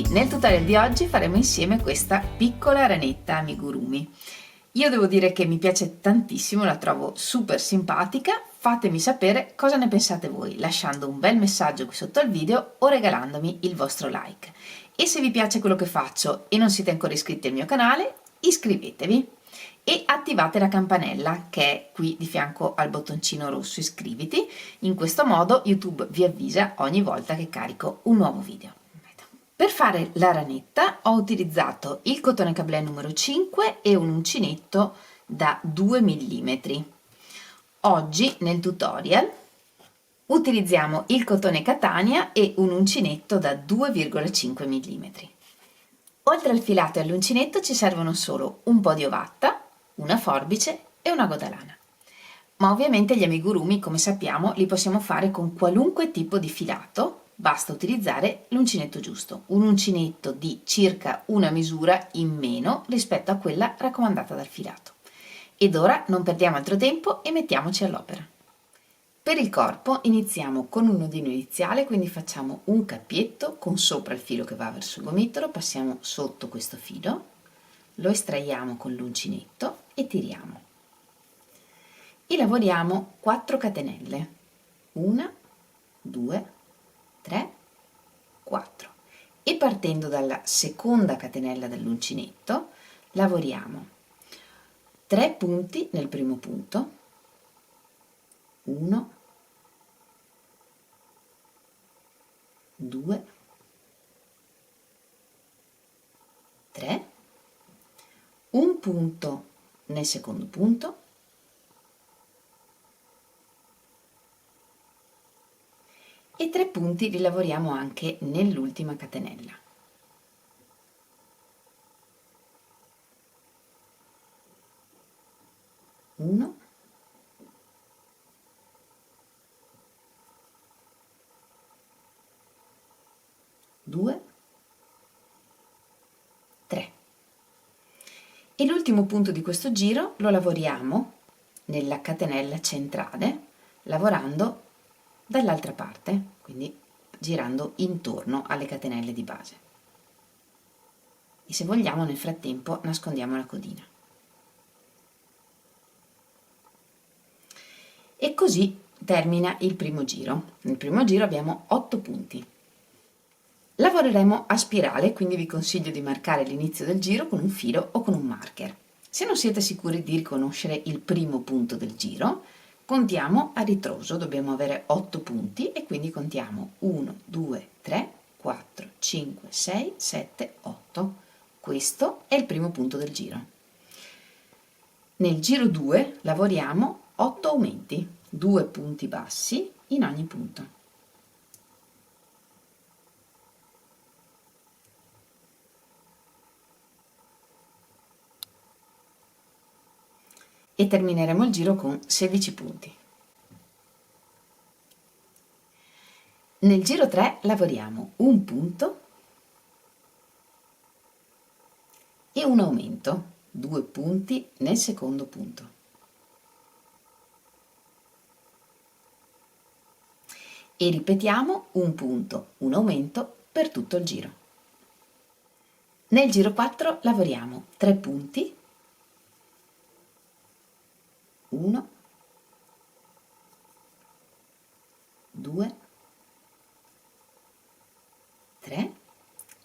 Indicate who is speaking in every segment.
Speaker 1: nel tutorial di oggi faremo insieme questa piccola ranetta amigurumi. Io devo dire che mi piace tantissimo, la trovo super simpatica. Fatemi sapere cosa ne pensate voi, lasciando un bel messaggio qui sotto al video o regalandomi il vostro like. E se vi piace quello che faccio e non siete ancora iscritti al mio canale, iscrivetevi e attivate la campanella che è qui di fianco al bottoncino rosso iscriviti. In questo modo YouTube vi avvisa ogni volta che carico un nuovo video. Per fare la ranetta ho utilizzato il cotone cablé numero 5 e un uncinetto da 2 mm. Oggi nel tutorial utilizziamo il cotone Catania e un uncinetto da 2,5 mm. Oltre al filato e all'uncinetto ci servono solo un po' di ovatta, una forbice e un ago da lana. Ma ovviamente gli amigurumi, come sappiamo, li possiamo fare con qualunque tipo di filato. Basta utilizzare l'uncinetto giusto, un uncinetto di circa una misura in meno rispetto a quella raccomandata dal filato. Ed ora non perdiamo altro tempo e mettiamoci all'opera. Per il corpo iniziamo con un nodino iniziale, quindi facciamo un cappietto con sopra il filo che va verso il gomitolo, passiamo sotto questo filo, lo estraiamo con l'uncinetto e tiriamo. E lavoriamo 4 catenelle, 1, 2, 3, 4 e partendo dalla seconda catenella dell'uncinetto lavoriamo 3 punti nel primo punto, 1, 2, 3, un punto nel secondo punto, e 3 punti li lavoriamo anche nell'ultima catenella. Uno, due, tre. E l'ultimo punto di questo giro lo lavoriamo nella catenella centrale, lavorando dall'altra parte, quindi girando intorno alle catenelle di base. E se vogliamo nel frattempo nascondiamo la codina. E così termina il primo giro. Nel primo giro abbiamo 8 punti. Lavoreremo a spirale, quindi vi consiglio di marcare l'inizio del giro con un filo o con un marker. Se non siete sicuri di riconoscere il primo punto del giro, contiamo a ritroso, dobbiamo avere 8 punti e quindi contiamo 1, 2, 3, 4, 5, 6, 7, 8. Questo è il primo punto del giro. Nel giro 2 lavoriamo 8 aumenti, 2 punti bassi in ogni punto. E termineremo il giro con 16 punti. Nel giro 3 lavoriamo un punto e un aumento, 2 punti nel secondo punto. E ripetiamo un punto, un aumento per tutto il giro. Nel giro 4 lavoriamo 3 punti, 1, 2, 3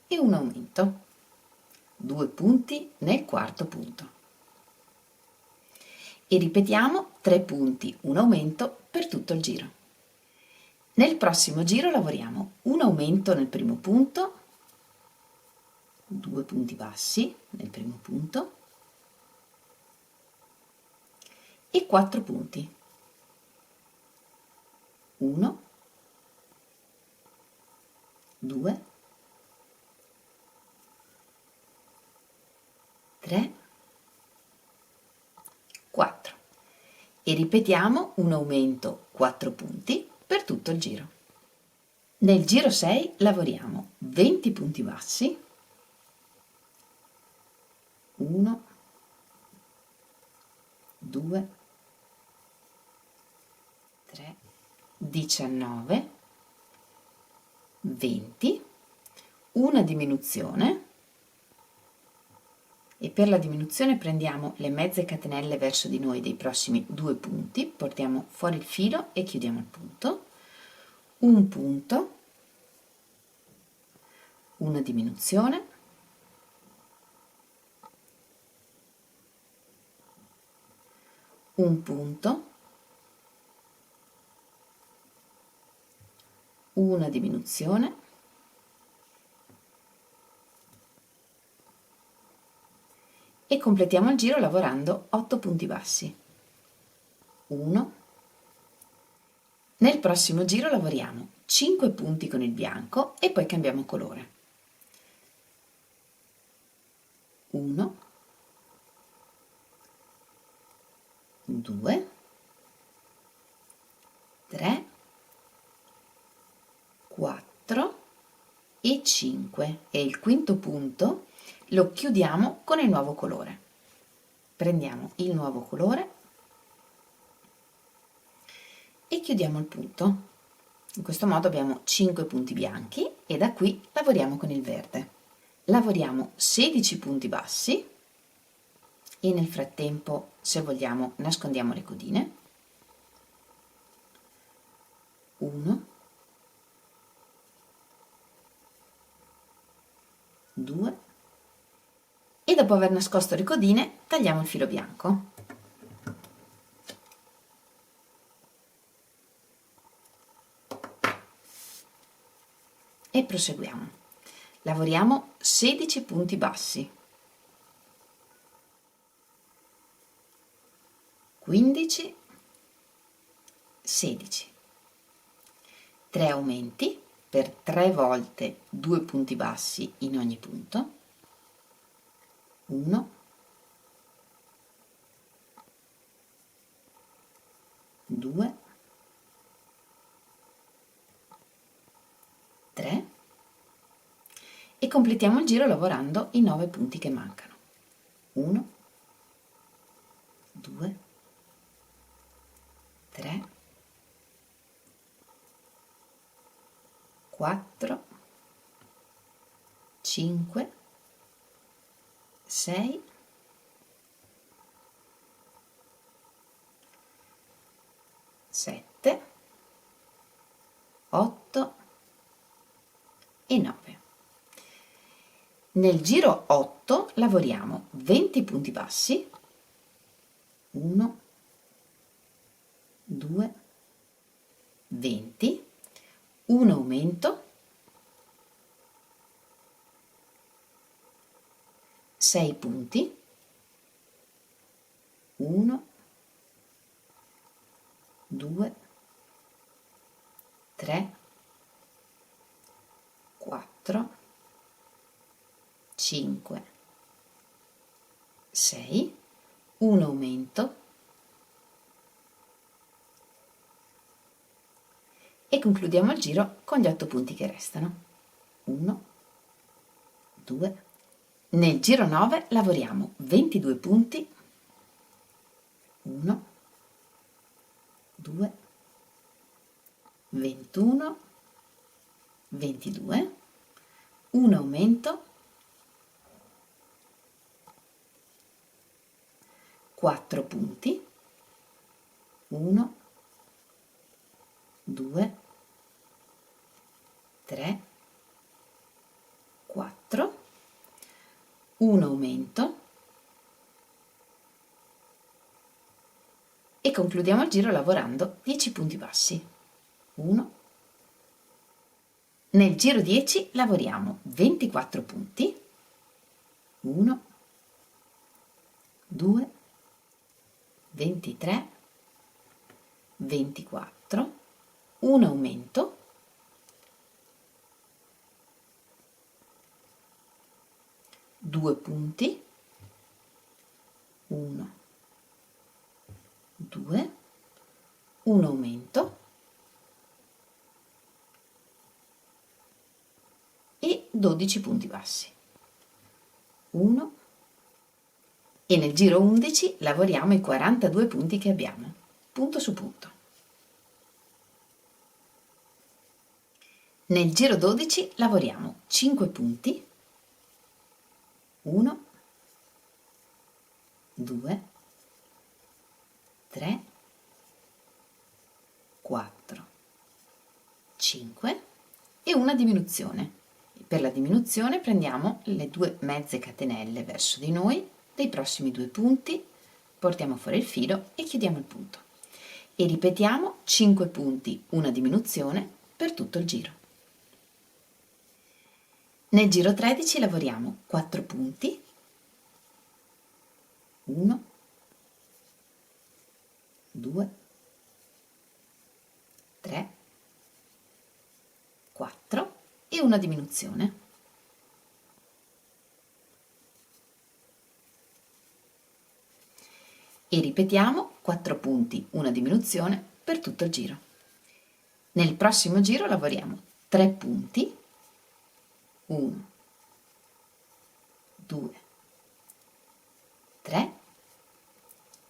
Speaker 1: e un aumento, 2 punti nel quarto punto. E ripetiamo 3 punti, un aumento per tutto il giro. Nel prossimo giro lavoriamo un aumento nel primo punto, 2 punti bassi nel primo punto e 4 punti. 1, 2, 3, 4 e ripetiamo un aumento 4 punti per tutto il giro. Nel giro 6 lavoriamo 20 punti bassi, 1, 2, 3, 19, 20, una diminuzione, e per la diminuzione prendiamo le mezze catenelle verso di noi dei prossimi 2 punti, portiamo fuori il filo e chiudiamo il punto, un punto, una diminuzione, un punto, una diminuzione, e completiamo il giro lavorando 8 punti bassi. 1. Nel prossimo giro lavoriamo 5 punti con il bianco e poi cambiamo colore. 1, 2, 3, 4 e 5, e il quinto punto lo chiudiamo con il nuovo colore. Prendiamo il nuovo colore e chiudiamo il punto. In questo modo abbiamo 5 punti bianchi e da qui lavoriamo con il verde. Lavoriamo 16 punti bassi e nel frattempo, se vogliamo, nascondiamo le codine. 1, 2, e dopo aver nascosto le codine tagliamo il filo bianco. E proseguiamo. Lavoriamo 16 punti bassi, 15, 16, 3 aumenti per 3 volte 2 punti bassi in ogni punto, 1, 2, 3, e completiamo il giro lavorando i 9 punti che mancano. 1, 2, 3, 4, 5, 6, 7, 8 e 9. Nel giro 8 lavoriamo 20 punti bassi, 1, 2, 20, un aumento, 6 punti, 1, 2, 3, 4, 5, 6, un aumento e concludiamo il giro con gli 8 punti che restano. 1, 2, nel giro 9 lavoriamo 22 punti, 1, 2, 21, 22, un aumento, 4 punti, 1, 2, 3, 4, un aumento e concludiamo il giro lavorando 10 punti bassi. 1, nel giro 10 lavoriamo 24 punti, 1, 2, 23, 24, un aumento, 2 punti, 1, 2, un aumento e 12 punti bassi. 1, e nel giro 11 lavoriamo i 42 punti che abbiamo, punto su punto. Nel giro 12 lavoriamo 5 punti, 1, 2, 3, 4, 5 e una diminuzione. Per la diminuzione prendiamo le 2 mezze catenelle verso di noi dei prossimi 2 punti, portiamo fuori il filo e chiudiamo il punto. E ripetiamo 5 punti, una diminuzione per tutto il giro. Nel giro 13 lavoriamo 4 punti, 1, 2, 3, 4 e una diminuzione. E ripetiamo 4 punti, una diminuzione per tutto il giro. Nel prossimo giro lavoriamo 3 punti, 1, 2, 3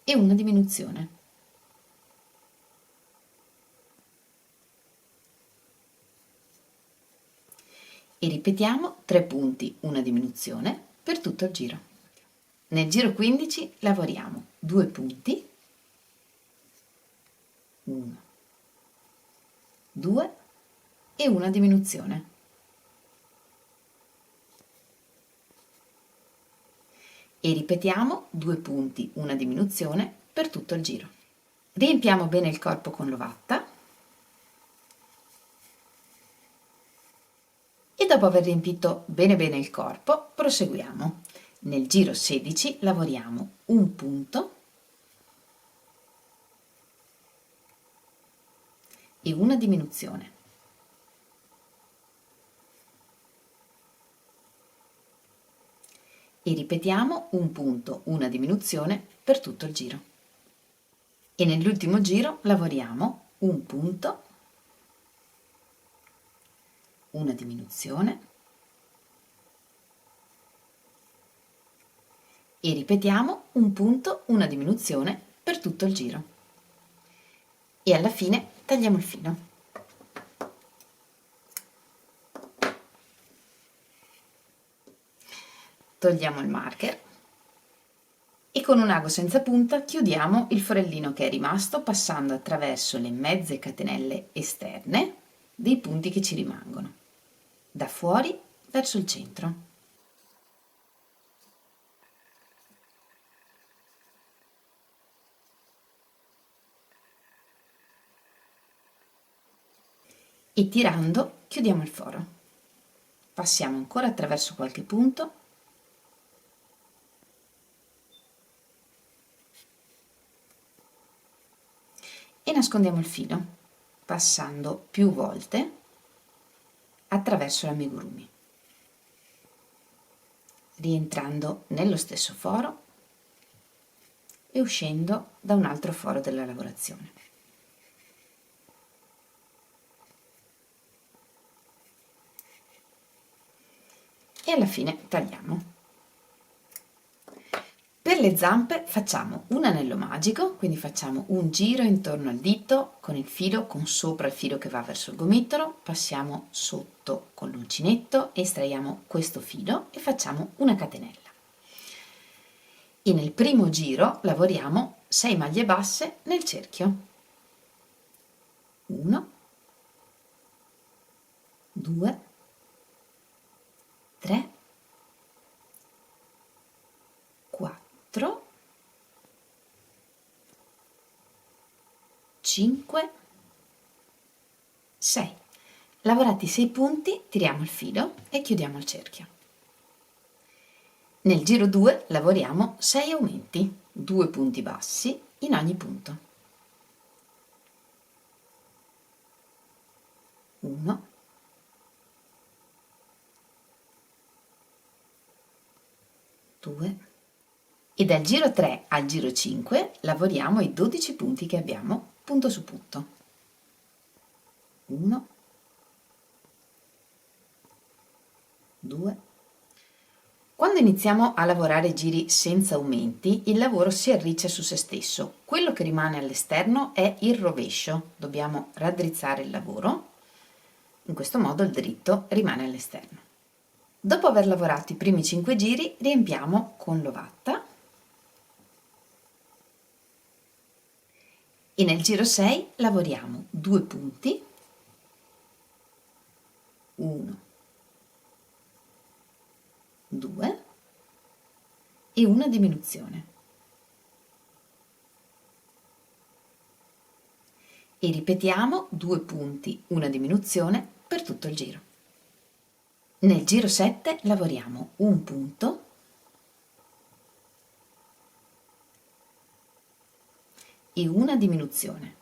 Speaker 1: e una diminuzione. E ripetiamo 3 punti, una diminuzione per tutto il giro. Nel giro 15 lavoriamo 2 punti, 1, 2 e una diminuzione. E ripetiamo 2 punti, una diminuzione per tutto il giro. Riempiamo bene il corpo con l'ovatta e dopo aver riempito bene il corpo proseguiamo. Nel giro 16 lavoriamo un punto e una diminuzione. E ripetiamo un punto, una diminuzione per tutto il giro. E nell'ultimo giro lavoriamo un punto, una diminuzione e ripetiamo un punto, una diminuzione per tutto il giro. E alla fine tagliamo il filo. Togliamo il marker e con un ago senza punta chiudiamo il forellino che è rimasto passando attraverso le mezze catenelle esterne dei punti che ci rimangono, da fuori verso il centro. E tirando chiudiamo il foro. Passiamo ancora attraverso qualche punto e nascondiamo il filo, passando più volte attraverso l'amigurumi, rientrando nello stesso foro e uscendo da un altro foro della lavorazione. E alla fine tagliamo. Per le zampe facciamo un anello magico, quindi facciamo un giro intorno al dito con il filo, con sopra il filo che va verso il gomitolo, passiamo sotto con l'uncinetto, estraiamo questo filo e facciamo una catenella. E nel primo giro lavoriamo 6 maglie basse nel cerchio. 1, 2, 3, 4, 5, 6. Lavorati 6 punti, tiriamo il filo e chiudiamo il cerchio. Nel giro 2 lavoriamo 6 aumenti, 2 punti bassi in ogni punto. 1, 2 e dal giro 3 al giro 5 lavoriamo i 12 punti che abbiamo punto su punto. 1, 2. Quando iniziamo a lavorare giri senza aumenti, il lavoro si arriccia su se stesso. Quello che rimane all'esterno è il rovescio. Dobbiamo raddrizzare il lavoro, In questo modo il dritto rimane all'esterno. Dopo aver lavorato i primi 5 giri, riempiamo con l'ovatta e nel giro 6 lavoriamo 2 punti, 1, 2 e una diminuzione. E ripetiamo 2 punti, una diminuzione per tutto il giro. Nel giro 7 lavoriamo un punto e una diminuzione.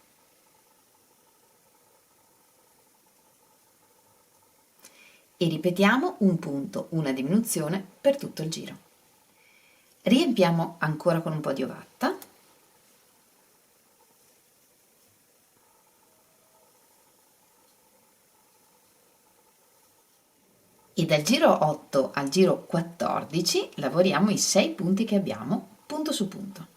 Speaker 1: E ripetiamo un punto, una diminuzione per tutto il giro. Riempiamo ancora con un po' di ovatta e dal giro 8 al giro 14 lavoriamo i 6 punti che abbiamo punto su punto.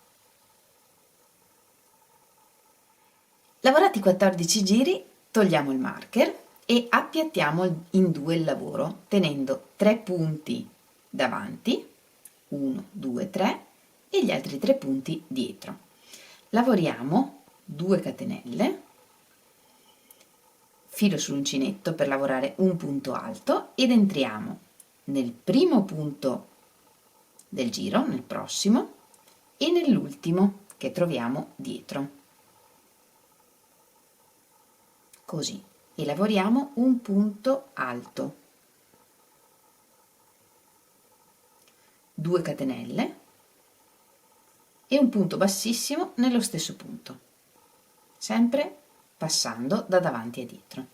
Speaker 1: Lavorati 14 giri, togliamo il marker e appiattiamo in 2 il lavoro, tenendo 3 punti davanti, 1, 2, 3, e gli altri 3 punti dietro. Lavoriamo 2 catenelle, filo sull'uncinetto per lavorare un punto alto ed entriamo nel primo punto del giro, nel prossimo, e nell'ultimo che troviamo dietro. Così. E lavoriamo un punto alto, 2 catenelle e un punto bassissimo nello stesso punto, sempre passando da davanti a dietro.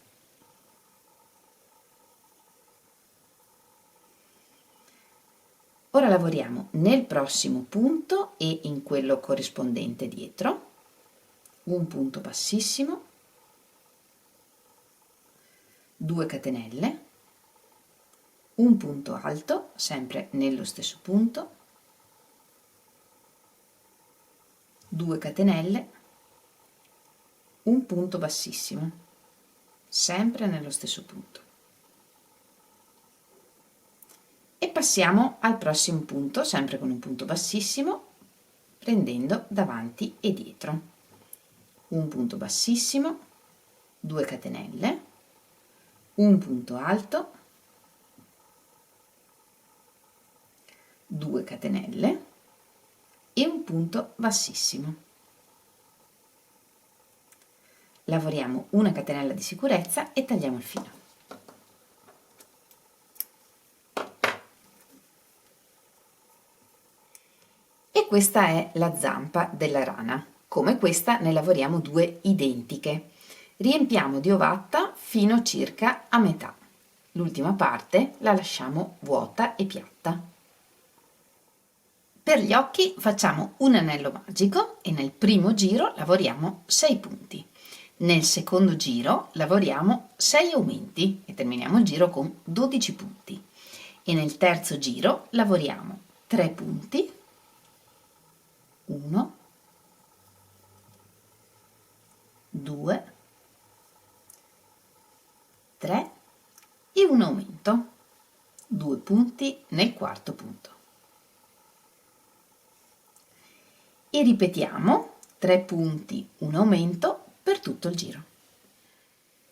Speaker 1: Ora lavoriamo nel prossimo punto e in quello corrispondente dietro, un punto bassissimo, 2 catenelle, un punto alto, sempre nello stesso punto, 2 catenelle, un punto bassissimo, sempre nello stesso punto. E passiamo al prossimo punto, sempre con un punto bassissimo, prendendo davanti e dietro. Un punto bassissimo, 2 catenelle, un punto alto, 2 catenelle e un punto bassissimo. Lavoriamo una catenella di sicurezza e tagliamo il filo. E questa è la zampa della rana. Come questa ne lavoriamo 2 identiche. Riempiamo di ovatta fino circa a metà. L'ultima parte la lasciamo vuota e piatta. Per gli occhi facciamo un anello magico e nel primo giro lavoriamo 6 punti. Nel secondo giro lavoriamo 6 aumenti e terminiamo il giro con 12 punti. E nel terzo giro lavoriamo 3 punti, 1, 2, 3 e un aumento, 2 punti nel quarto punto. E ripetiamo 3 punti, un aumento per tutto il giro.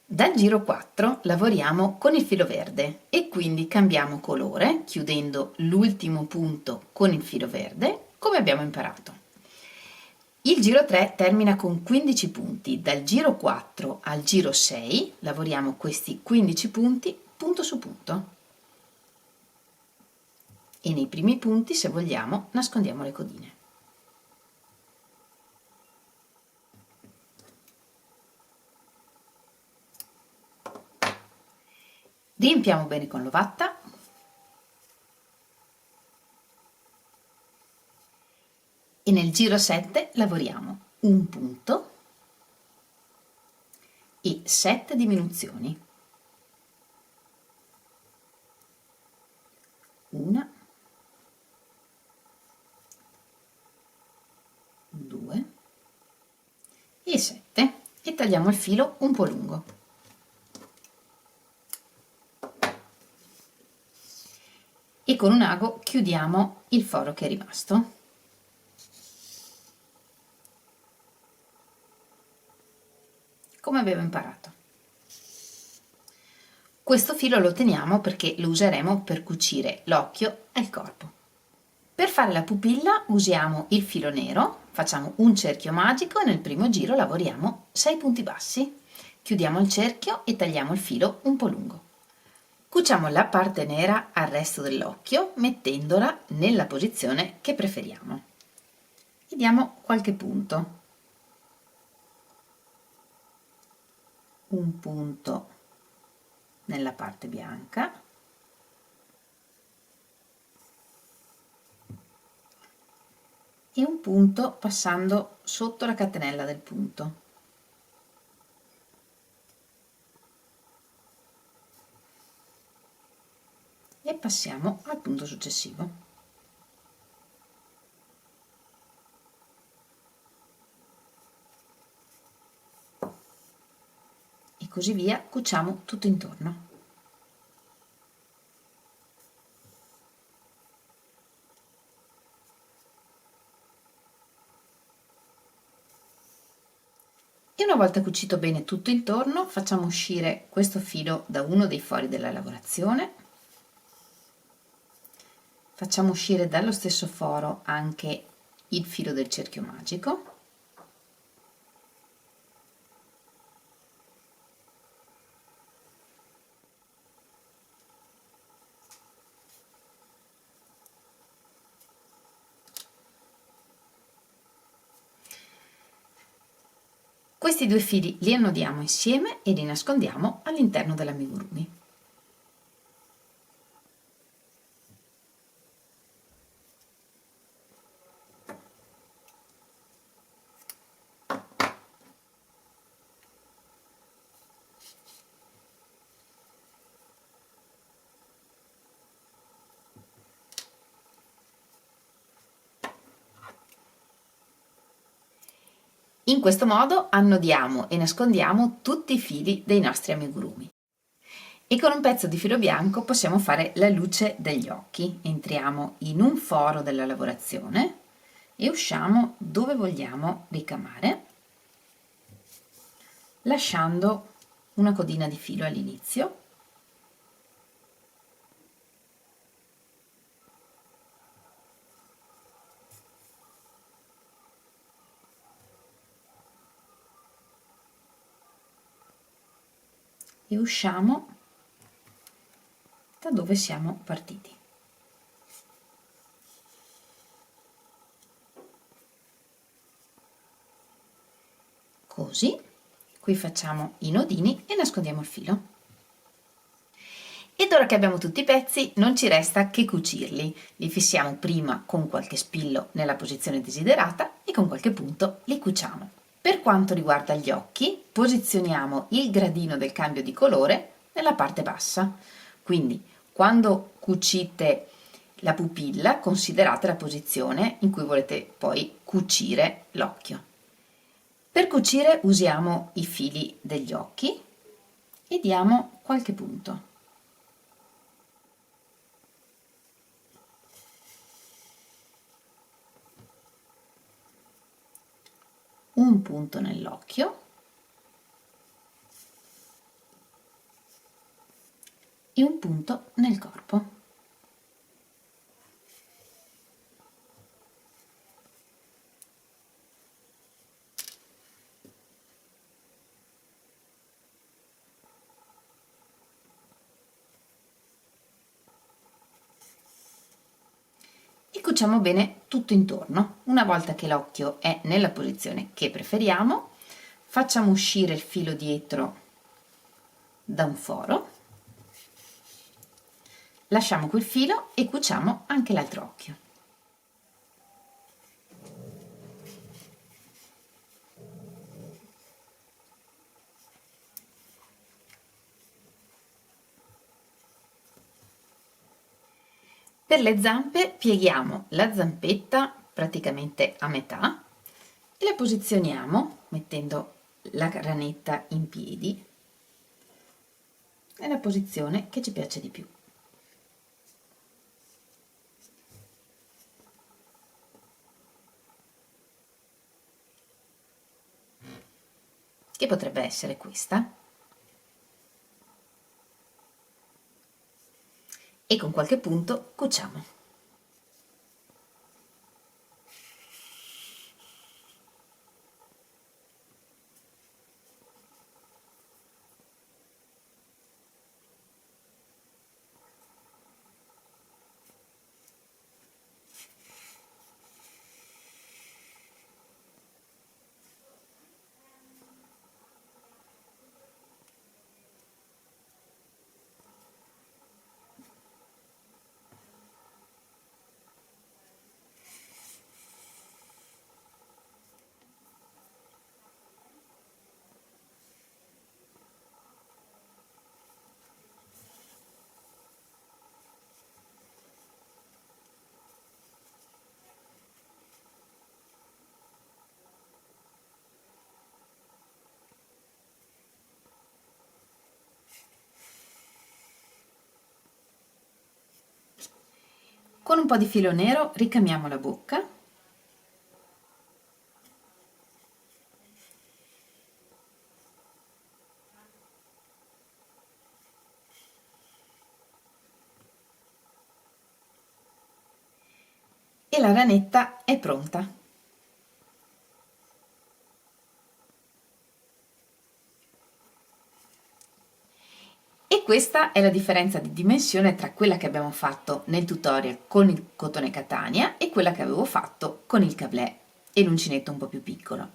Speaker 1: Dal giro 4 lavoriamo con il filo verde e quindi cambiamo colore chiudendo l'ultimo punto con il filo verde come abbiamo imparato. Il giro 3 termina con 15 punti, dal giro 4 al giro 6 lavoriamo questi 15 punti punto su punto e nei primi punti, se vogliamo, nascondiamo le codine. Riempiamo bene con l'ovatta e nel giro 7 lavoriamo un punto e 7 diminuzioni. Una, 2 e 7 e tagliamo il filo un po' lungo. e con un ago chiudiamo il foro che è rimasto. Come avevo imparato. Questo filo lo teniamo perché lo useremo per cucire l'occhio e il corpo. Per fare la pupilla usiamo il filo nero, facciamo un cerchio magico e nel primo giro lavoriamo 6 punti bassi. Chiudiamo il cerchio e tagliamo il filo un po' lungo. Cuciamo la parte nera al resto dell'occhio mettendola nella posizione che preferiamo. E diamo qualche punto. Un punto nella parte bianca, e un punto passando sotto la catenella del punto. E passiamo al punto successivo. E così via, cuciamo tutto intorno. E una volta cucito bene tutto intorno, facciamo uscire questo filo da uno dei fori della lavorazione. Facciamo uscire dallo stesso foro anche il filo del cerchio magico. Questi due fili li annodiamo insieme e li nascondiamo all'interno dell'amigurumi. In questo modo annodiamo e nascondiamo tutti i fili dei nostri amigurumi. E con un pezzo di filo bianco possiamo fare la luce degli occhi. Entriamo in un foro della lavorazione e usciamo dove vogliamo ricamare, lasciando una codina di filo all'inizio. E usciamo da dove siamo partiti. Così, qui facciamo i nodini e nascondiamo il filo. Ed ora che abbiamo tutti i pezzi non ci resta che cucirli. Li fissiamo prima con qualche spillo nella posizione desiderata e con qualche punto li cuciamo. Per quanto riguarda gli occhi, posizioniamo il gradino del cambio di colore nella parte bassa. Quindi quando cucite la pupilla considerate la posizione in cui volete poi cucire l'occhio. Per cucire usiamo i fili degli occhi e diamo qualche punto. Un punto nell'occhio e un punto nel corpo. E cuciamo bene tutto intorno. Una volta che l'occhio è nella posizione che preferiamo, facciamo uscire il filo dietro da un foro, lasciamo quel filo e cuciamo anche l'altro occhio. Per le zampe pieghiamo la zampetta praticamente a metà e la posizioniamo mettendo la ranetta in piedi nella posizione che ci piace di più. che potrebbe essere questa, e con qualche punto cuciamo. Con un po' di filo nero ricamiamo la bocca e la ranetta è pronta. E questa è la differenza di dimensione tra quella che abbiamo fatto nel tutorial con il cotone Catania e quella che avevo fatto con il cablè e l'uncinetto un po' più piccolo.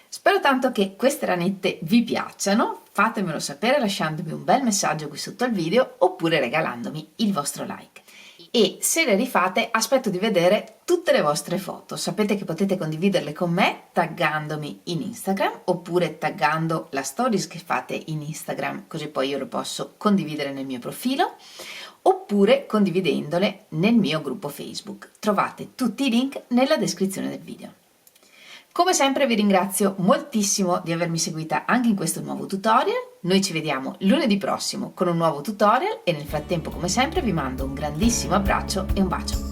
Speaker 1: Spero tanto che queste ranette vi piacciono, fatemelo sapere lasciandomi un bel messaggio qui sotto al video oppure regalandomi il vostro like. E se le rifate aspetto di vedere tutte le vostre foto. Sapete che potete condividerle con me taggandomi in Instagram oppure taggando la stories che fate in Instagram, così poi io lo posso condividere nel mio profilo, oppure condividendole nel mio gruppo Facebook. Trovate tutti i link nella descrizione del video. Come sempre vi ringrazio moltissimo di avermi seguita anche in questo nuovo tutorial. Noi ci vediamo lunedì prossimo con un nuovo tutorial e nel frattempo come sempre vi mando un grandissimo abbraccio e un bacio.